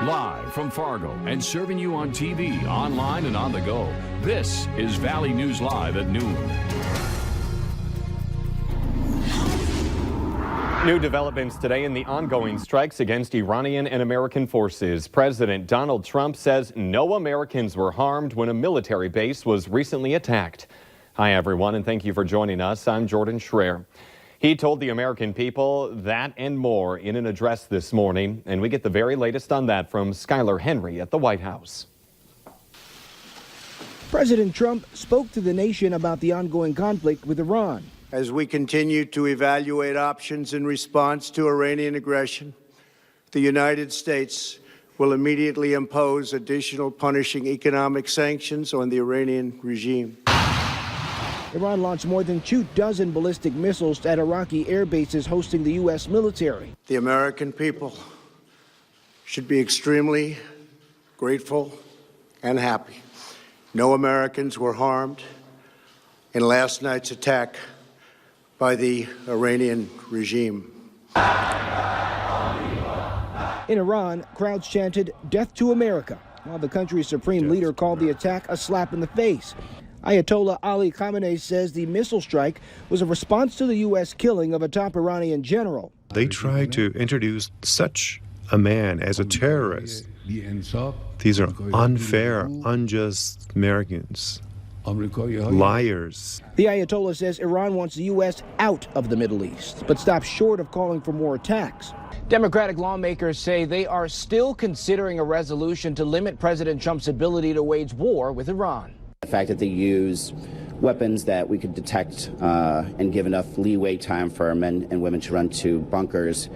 Live from Fargo and serving you on TV, online, and on the go. This is Valley News Live at noon. New developments today in the ongoing strikes against Iranian and American forces. President Donald Trump says no Americans were harmed when a military base was recently attacked. Hi, everyone, and thank you for joining us. I'm Jordan Schreier. He told the American people that and more in an address this morning, and we get the very latest on that from Skylar Henry at the White House. President Trump spoke to the nation about the ongoing conflict with Iran. As we continue to evaluate options in response to Iranian aggression, the United States will immediately impose additional punishing economic sanctions on the Iranian regime. Iran launched more than 24 ballistic missiles at Iraqi air bases hosting the U.S. military. The American people should be extremely grateful and happy. No Americans were harmed in last night's attack by the Iranian regime. In Iran, crowds chanted, "Death to America," while the country's supreme leader called the attack a slap in the face. Ayatollah Ali Khamenei says the missile strike was a response to the U.S. killing of a top Iranian general. They try to introduce such a man as a terrorist. These are unfair, unjust Americans, liars. The Ayatollah says Iran wants the U.S. out of the Middle East, but stops short of calling for more attacks. Democratic lawmakers say they are still considering a resolution to limit President Trump's ability to wage war with Iran. The fact that they use weapons that we could detect and give enough leeway time for our men and women to run to bunkers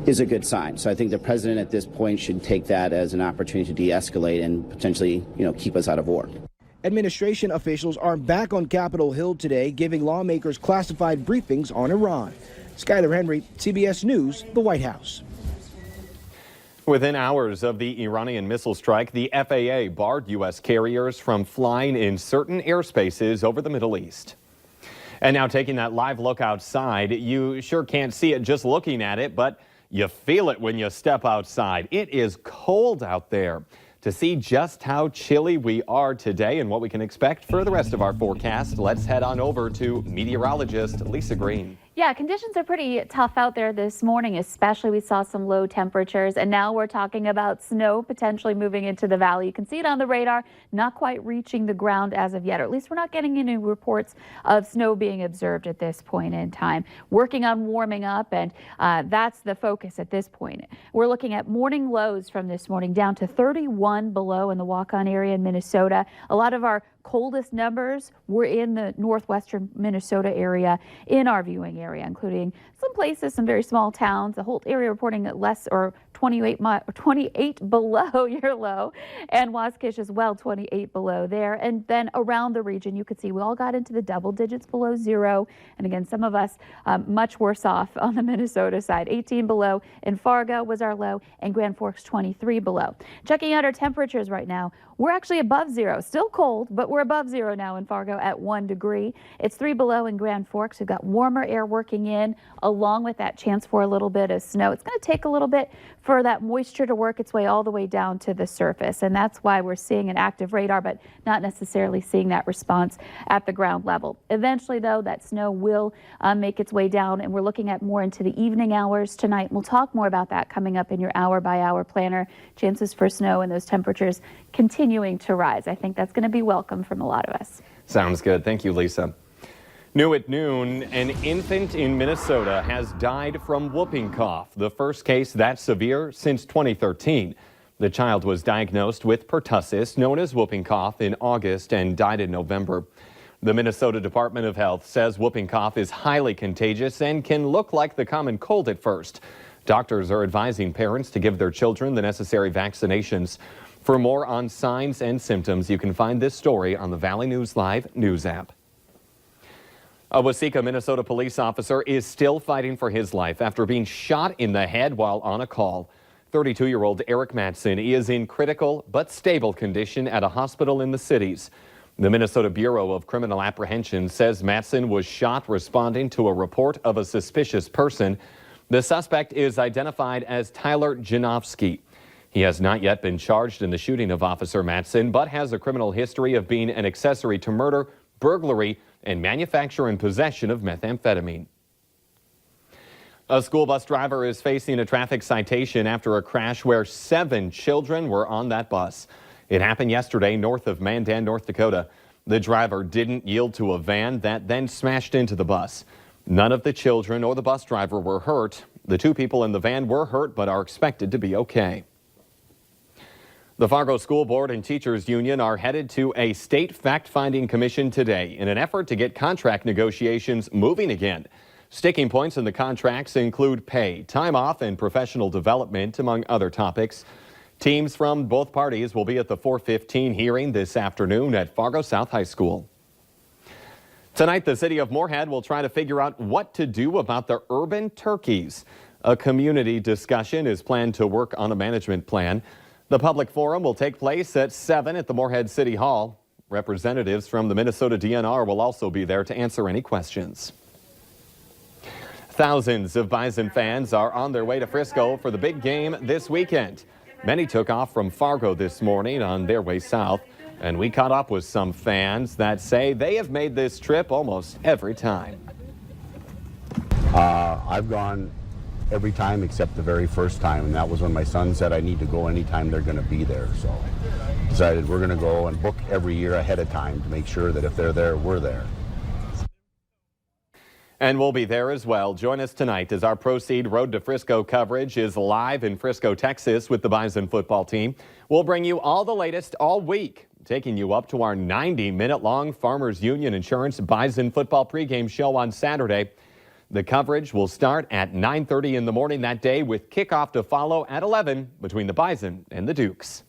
is a good sign. So I think the president at this point should take that as an opportunity to de-escalate and potentially, keep us out of war. Administration officials are back on Capitol Hill today, giving lawmakers classified briefings on Iran. Skylar Henry, CBS News, the White House. Within hours of the Iranian missile strike, the FAA barred U.S. carriers from flying in certain airspaces over the Middle East. And now taking that live look outside, you sure can't see it just looking at it, but you feel it when you step outside. It is cold out there. To see just how chilly we are today and what we can expect for the rest of our forecast, let's head on over to meteorologist Lisa Green. Yeah, conditions are pretty tough out there this morning, especially we saw some low temperatures, and now we're talking about snow potentially moving into the valley. You can see it on the radar, not quite reaching the ground as of yet, or at least we're not getting any reports of snow being observed at this point in time. Working on warming up, and that's the focus at this point. We're looking at morning lows from this morning down to 31 below in the Waukon area in Minnesota. A lot of our coldest numbers were in the northwestern Minnesota area in our viewing area, including some places, some very small towns. The whole area reporting at less or 28 below your low, and Waskish as well, 28 below there. And then around the region, you could see we all got into the double digits below zero. And again, some of us much worse off on the Minnesota side. 18 below in Fargo was our low, and Grand Forks 23 below. Checking out our temperatures right now, we're actually above zero. Still cold, but we're above zero now in Fargo at 1 degree. It's 3 below in Grand Forks. We've got warmer air working in, along with that chance for a little bit of snow. It's going to take a little bit for that moisture to work its way all the way down to the surface, and that's why we're seeing an active radar, but not necessarily seeing that response at the ground level. Eventually, though, that snow will make its way down, and we're looking at more into the evening hours tonight. We'll talk more about that coming up in your hour-by-hour planner. Chances for snow and those temperatures continuing to rise. I think that's going to be welcome from a lot of us. Sounds good. Thank you, Lisa. New at noon, an infant in Minnesota has died from whooping cough, the first case that severe since 2013. The child was diagnosed with pertussis, known as whooping cough, in August and died in November. The Minnesota Department of Health says whooping cough is highly contagious and can look like the common cold at first. Doctors are advising parents to give their children the necessary vaccinations. For more on signs and symptoms, you can find this story on the Valley News Live news app. A Waseca, Minnesota police officer is still fighting for his life after being shot in the head while on a call. 32-year-old Eric Matson is in critical but stable condition at a hospital in the cities. The Minnesota Bureau of Criminal Apprehension says Matson was shot responding to a report of a suspicious person. The suspect is identified as Tyler Janowski. He has not yet been charged in the shooting of Officer Matson, but has a criminal history of being an accessory to murder, burglary, and manufacture and possession of methamphetamine. A school bus driver is facing a traffic citation after a crash where 7 children were on that bus. It happened yesterday north of Mandan, North Dakota. The driver didn't yield to a van that then smashed into the bus. None of the children or the bus driver were hurt. The 2 people in the van were hurt but are expected to be okay. The Fargo School Board and Teachers Union are headed to a state fact-finding commission today in an effort to get contract negotiations moving again. Sticking points in the contracts include pay, time off, and professional development, among other topics. Teams from both parties will be at the 4:15 hearing this afternoon at Fargo South High School. Tonight, the city of Moorhead will try to figure out what to do about the urban turkeys. A community discussion is planned to work on a management plan. The public forum will take place at 7 at the Moorhead City Hall. Representatives from the Minnesota DNR will also be there to answer any questions. Thousands of Bison fans are on their way to Frisco for the big game this weekend. Many took off from Fargo this morning on their way south, and we caught up with some fans that say they have made this trip almost every time. I've gone every time except the very first time, and that was when my son said I need to go anytime they're going to be there. So decided we're going to go and book every year ahead of time to make sure that if they're there, we're there. And we'll be there as well. Join us tonight as our Proceed Road to Frisco coverage is live in Frisco, Texas with the Bison football team. We'll bring you all the latest all week, taking you up to our 90-minute-long Farmers Union Insurance Bison football pregame show on Saturday. The coverage will start at 9:30 in the morning that day with kickoff to follow at 11 between the Bison and the Dukes.